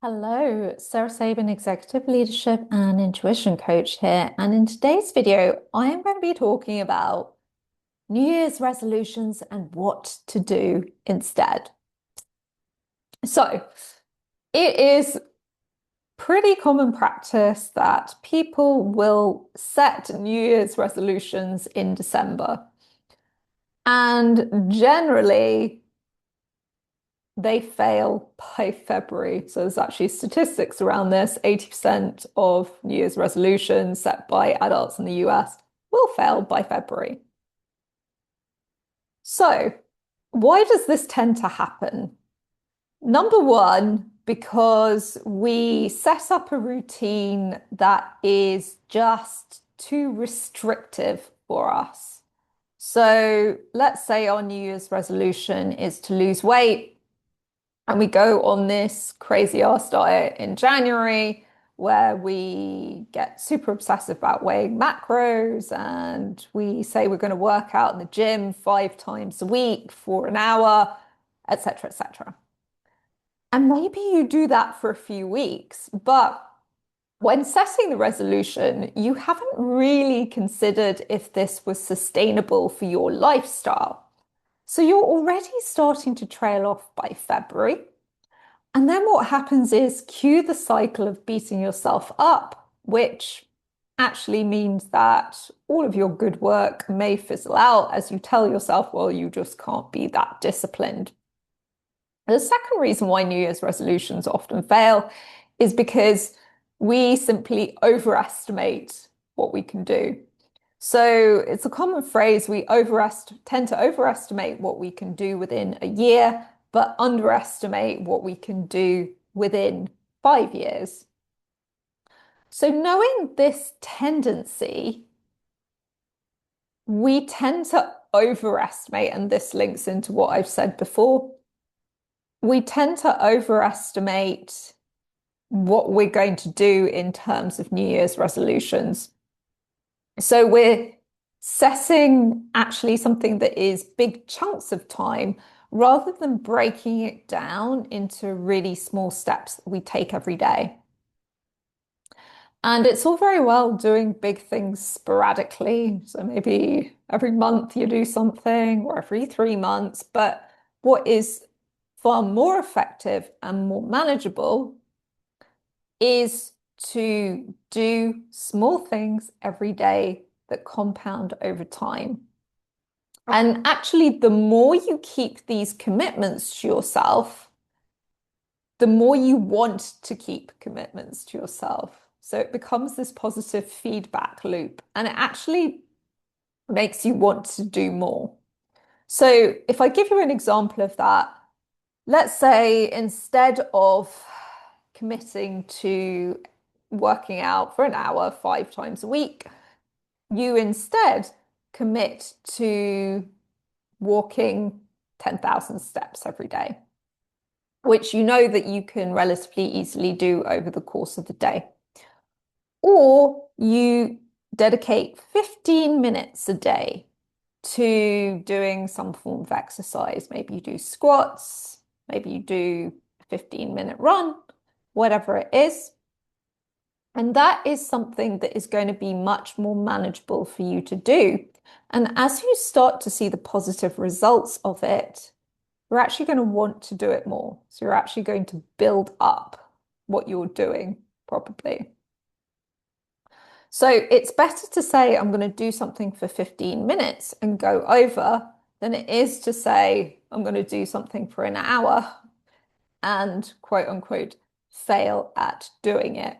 Hello, Sarah Sabin, Executive Leadership and Intuition Coach here. And in today's video, I am going to be talking about New Year's resolutions and what to do instead. So, it is pretty common practice that people will set New Year's resolutions in December. And generally, they fail by February. So there's actually statistics around this. 80% of New Year's resolutions set by adults in the US will fail by February. So why does this tend to happen? Number one, because we set up a routine that is just too restrictive for us. So let's say our New Year's resolution is to lose weight. And we go on this crazy ass diet in January where we get super obsessive about weighing macros and we say we're going to work out in the gym 5 times a week for an hour, etc., etc. And maybe you do that for a few weeks, but when setting the resolution, you haven't really considered if this was sustainable for your lifestyle. So you're already starting to trail off by February. And then what happens is cue the cycle of beating yourself up, which actually means that all of your good work may fizzle out as you tell yourself, well, you just can't be that disciplined. The second reason why New Year's resolutions often fail is because we simply overestimate what we can do. So it's a common phrase, we tend to overestimate what we can do within a year, but underestimate what we can do within 5 years. So knowing this tendency, we tend to overestimate, and this links into what I've said before. We tend to overestimate what we're going to do in terms of New Year's resolutions. So we're setting actually something that is big chunks of time rather than breaking it down into really small steps that we take every day. And it's all very well doing big things sporadically. So maybe every month you do something or every 3 months. But what is far more effective and more manageable is to do small things every day that compound over time. And actually, the more you keep these commitments to yourself, the more you want to keep commitments to yourself. So it becomes this positive feedback loop, and it actually makes you want to do more. So if I give you an example of that, let's say instead of committing to working out for an hour 5 times a week, you instead commit to walking 10,000 steps every day, which you know that you can relatively easily do over the course of the day. Or you dedicate 15 minutes a day to doing some form of exercise. Maybe you do squats, maybe you do a 15-minute run, whatever it is. And that is something that is going to be much more manageable for you to do. And as you start to see the positive results of it, you're actually going to want to do it more. So you're actually going to build up what you're doing, probably. So it's better to say, I'm going to do something for 15 minutes and go over than it is to say, I'm going to do something for an hour and quote unquote fail at doing it.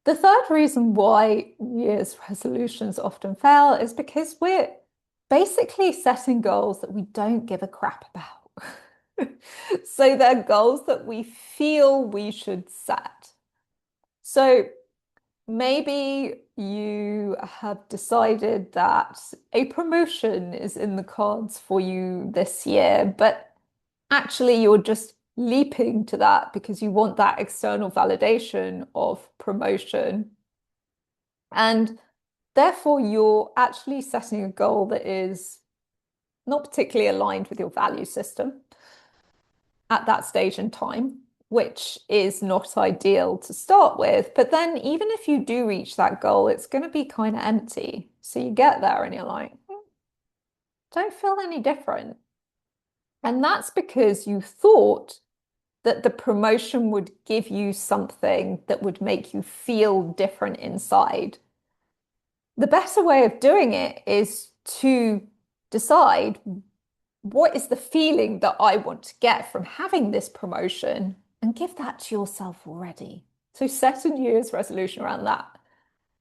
The third reason why New Year's resolutions often fail is because we're basically setting goals that we don't give a crap about. So they're goals that we feel we should set. So maybe you have decided that a promotion is in the cards for you this year, but actually you're just leaping to that because you want that external validation of promotion. And therefore, you're actually setting a goal that is not particularly aligned with your value system at that stage in time. which is not ideal to start with. But then even if you do reach that goal, it's going to be kind of empty. So you get there and you're like, don't feel any different. And that's because you thought that the promotion would give you something that would make you feel different inside. The better way of doing it is to decide what is the feeling that I want to get from having this promotion and give that to yourself already. So set a New Year's resolution around that.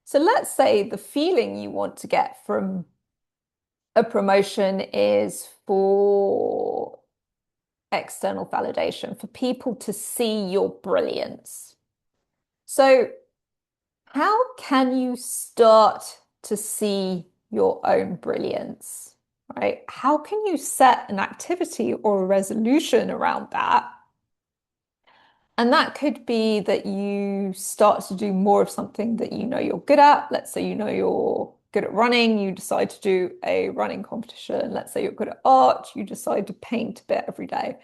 So let's say the feeling you want to get from a promotion is for external validation, for people to see your brilliance. So how can you start to see your own brilliance, right? How can you set an activity or a resolution around that? And that could be that you start to do more of something that you know you're good at. Let's say you know you're good at running, you decide to do a running competition. Let's say you're good at art, you decide to paint a bit every day.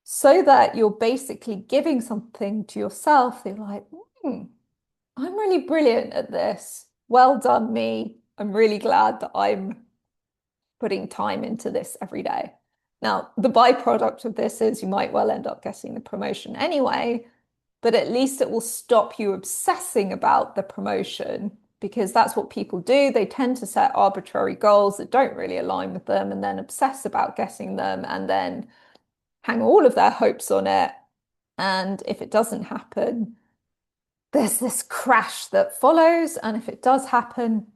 So that you're basically giving something to yourself. They're like, I'm really brilliant at this. Well done, me. I'm really glad that I'm putting time into this every day. Now, the byproduct of this is you might well end up getting the promotion anyway, but at least it will stop you obsessing about the promotion because that's what people do. They tend to set arbitrary goals that don't really align with them and then obsess about getting them and then hang all of their hopes on it. And if it doesn't happen, there's this crash that follows. And if it does happen,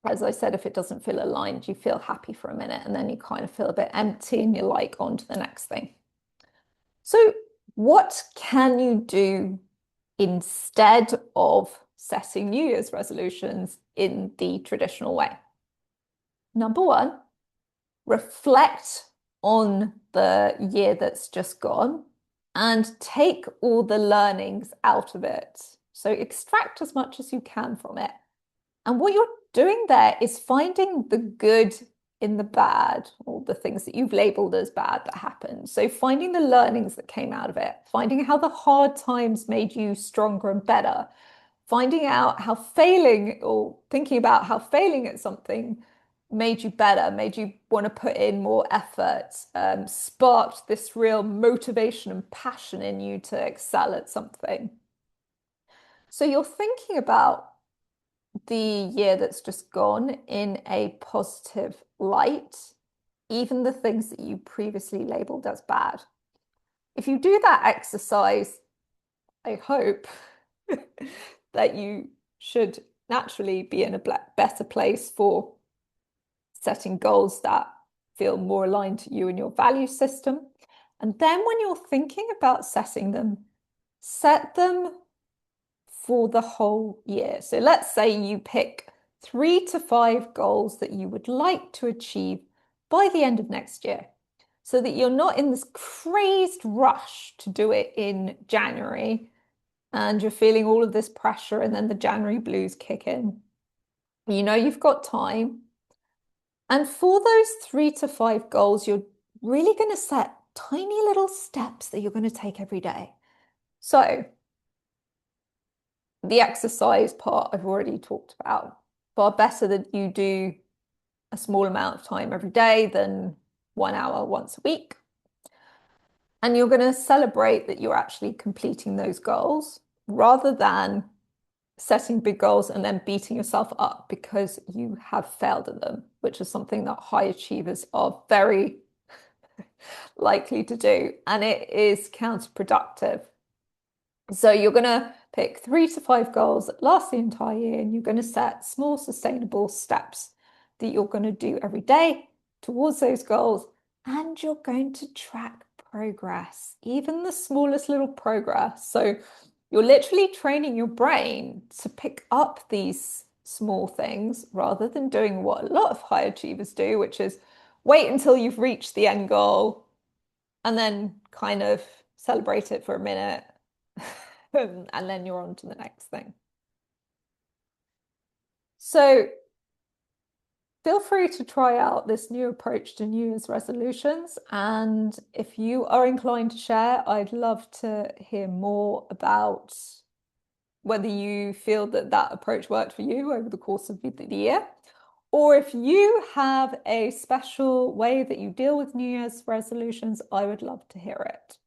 as I said, if it doesn't feel aligned, you feel happy for a minute and then you kind of feel a bit empty and you're like, on to the next thing. So, what can you do instead of setting New Year's resolutions in the traditional way? Number one, reflect on the year that's just gone and take all the learnings out of it. So extract as much as you can from it. And what you're doing there is finding the good in the bad, or the things that you've labeled as bad that happened. So finding the learnings that came out of it, finding how the hard times made you stronger and better, finding out how failing or thinking about how failing at something made you better, made you want to put in more effort, sparked this real motivation and passion in you to excel at something. So you're thinking about the year that's just gone in a positive light, even the things that you previously labeled as bad. If you do that exercise, I hope that you should naturally be in a better place for setting goals that feel more aligned to you and your value system. And then when you're thinking about setting them, set them for the whole year. So let's say you pick 3 to 5 goals that you would like to achieve by the end of next year, so that you're not in this crazed rush to do it in January and you're feeling all of this pressure and then the January blues kick in. You know you've got time. And for those 3 to 5 goals, you're really going to set tiny little steps that you're going to take every day. So the exercise part I've already talked about. Far better that you do a small amount of time every day than 1 hour once a week. And you're going to celebrate that you're actually completing those goals rather than setting big goals and then beating yourself up because you have failed at them, which is something that high achievers are very likely to do. And it is counterproductive. So you're going to pick 3 to 5 goals that last the entire year, and you're going to set small, sustainable steps that you're going to do every day towards those goals. And you're going to track progress, even the smallest little progress. So you're literally training your brain to pick up these small things rather than doing what a lot of high achievers do, which is wait until you've reached the end goal and then kind of celebrate it for a minute and then you're on to the next thing. So feel free to try out this new approach to New Year's resolutions. And if you are inclined to share, I'd love to hear more about whether you feel that that approach worked for you over the course of the year, or if you have a special way that you deal with New Year's resolutions, I would love to hear it.